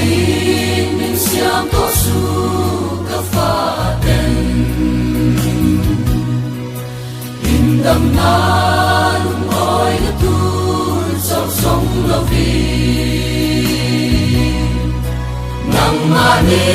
in min siam to su ka fa ten in dam na lung oi na tu sau song lo vi nang ma ne